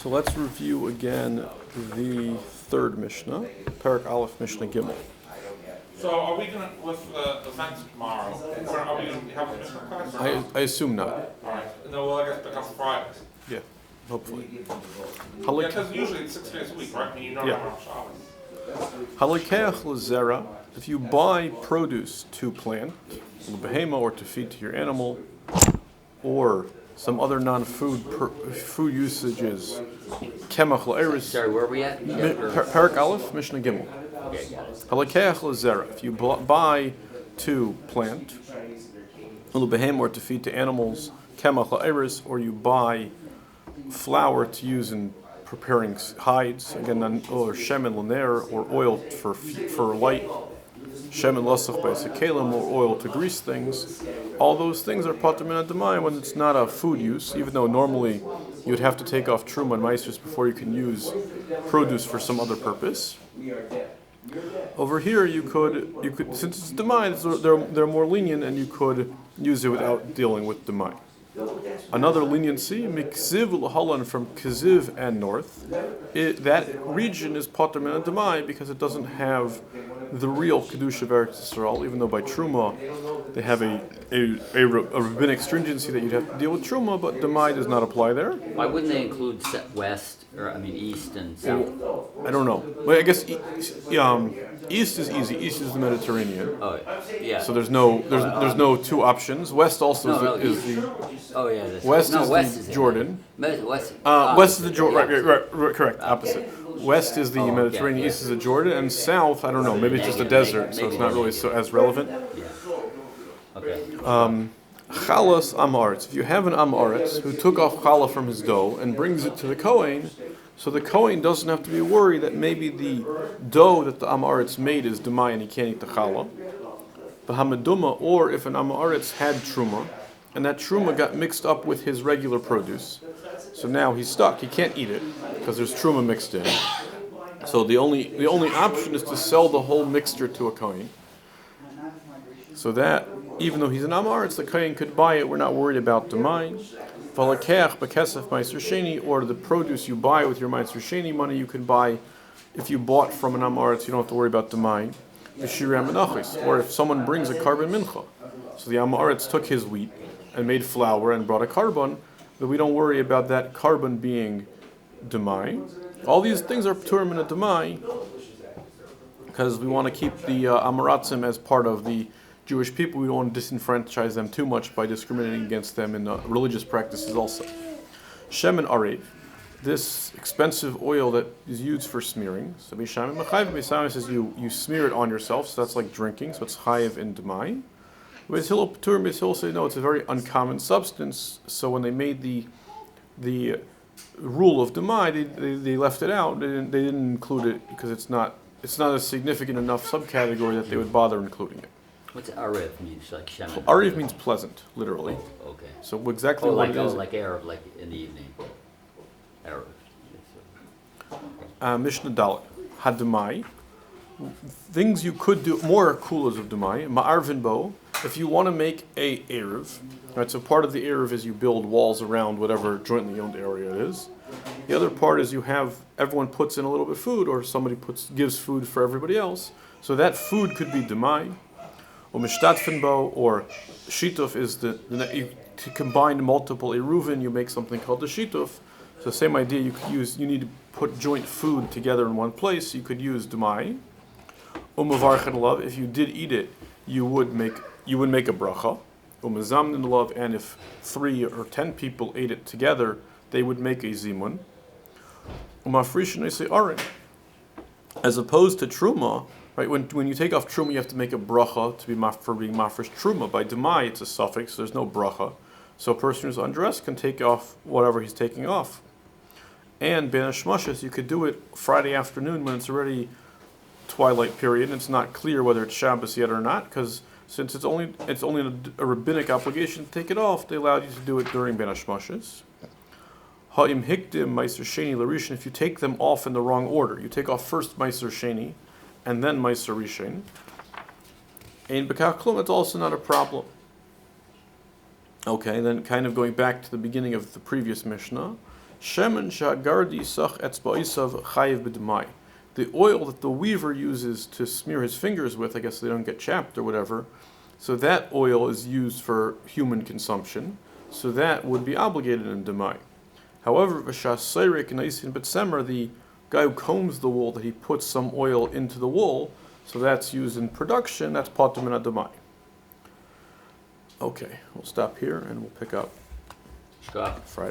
So let's review again the third Mishnah, Parak Aleph Mishnah Gimel. So are we going to, with the event tomorrow, are we going to have a Mishnah class or not? I assume not. Alright, no, well I guess pick up Friday. Yeah, hopefully. Yeah, because usually it's 6 days a week, right? I mean, you don't have on Shabbos. Halakeach l'zera, if you buy produce to plant, l'behema, or to feed to your animal, or some other non-food food usages, kemach l'eris. Sorry, where are we at? Parak Aleph Mishnah Gimel. Okay, got it. Halakeach l'zera, if you buy to plant, l'behema, or to feed to animals, kemach l'eris, or you buy flour to use in preparing hides, again, or shemen l'ner, or oil for light, shemen lasach b'sekalim, or oil to grease things. All those things are patur min adamai when it's not a food use, even though normally you would have to take off truma and maasros before you can use produce for some other purpose. Over here, you could since it's demai, they're more lenient, and you could use it without dealing with demai. Another leniency, Keziv l'halan, from Keziv and north, that region is patur min demai because it doesn't have the real kedusha of HaAretz Yisrael, even though by truma they have a rabbinic stringency that you'd have to deal with truma, but demai does not apply there. Why wouldn't they include west, east and south? I don't know. Well, I guess east is easy. East is the Mediterranean. Oh, yeah. So there's no two options. West also is the. Oh yeah. That's West no, is west the is Jordan. West. West is the Jordan. Right, correct. Opposite. West is the Mediterranean. Okay. East is the Jordan, and south, I don't know. Maybe it's just a desert, so it's not really so as relevant. Yeah. Okay. Chalas HaAretz. If you have an HaAretz who took off challah from his dough and brings it to the Kohen, so the Kohen doesn't have to be worried that maybe the dough that the HaAretz made is demai and he can't eat the challah. The hamaduma, or if an HaAretz had truma, and that truma got mixed up with his regular produce, so now he's stuck. He can't eat it because there's truma mixed in. So the only option is to sell the whole mixture to a kohen. So that even though he's an HaAretz, the kohen could buy it. We're not worried about demai. Valakeach b'kesef ma'aser sheni, or the produce you buy with your ma'aser sheni money, you can buy. If you bought from an HaAretz, you don't have to worry about demai. V'shirei menachos, or if someone brings a carbon mincha, so the HaAretz took his wheat and made flour and brought a carbon, that we don't worry about that carbon being demai. All these things are patur min demai because we want to keep the Amaratzim as part of the Jewish people. We don't want to disenfranchise them too much by discriminating against them in religious practices also. Shemen arev, this expensive oil that is used for smearing. So Bishamin Machayev Bishamin says you smear it on yourself, so that's like drinking, so it's chayev in demai. Beis Hillel Patur, Beis Hillel say no, it's a very uncommon substance. So when they made the rule of demai, they left it out. They didn't include it because it's not a significant enough subcategory that they would bother including it. What's arev means? Like shemen. Arev means pleasant, literally. Oh, okay. So exactly what it is. Like Arab, like in the evening. Arab. Mishnah Dalet Hademai. Things you could do, more kulas of demai. Ma'arvin bo. If you want to make a erev, right? So part of the erev is you build walls around whatever jointly owned area it is. The other part is everyone puts in a little bit of food, or somebody gives food for everybody else. So that food could be demai, or mishtatfin bo, or shituf is to combine multiple eruvin. You make something called the shituf. So same idea. You need to put joint food together in one place. You could use demai. Umavarchin love. If you did eat it, you would make a bracha. Umazamnin love, and if 3 or 10 people ate it together, they would make a zimun. Umafrishin, I say arin. As opposed to truma, right? When you take off truma, you have to make a bracha to be for being mafresh truma. By demai, it's a suffix. So there's no bracha. So a person who's undressed can take off whatever he's taking off. And ben hashmashas, you could do it Friday afternoon when it's already twilight period, and it's not clear whether it's Shabbos yet or not, because since it's only a rabbinic obligation to take it off, they allowed you to do it during Ben Hashmashas. Ha'im hikdim meiser sheni l'rishon, if you take them off in the wrong order, you take off first meiser sheni and then meiser rishon. Ein bekach klum, it's also not a problem. Okay, then kind of going back to the beginning of the previous Mishnah, Shemen shagardi sach etzba'isav chayiv b'demai. The oil that the weaver uses to smear his fingers with, I guess they don't get chapped or whatever, so that oil is used for human consumption, so that would be obligated in demai. However, v'shasayrik naisin betsemer, the guy who combs the wool, that he puts some oil into the wool, so that's used in production, that's patur min demai. Okay, we'll stop here and we'll pick up Scott. Friday.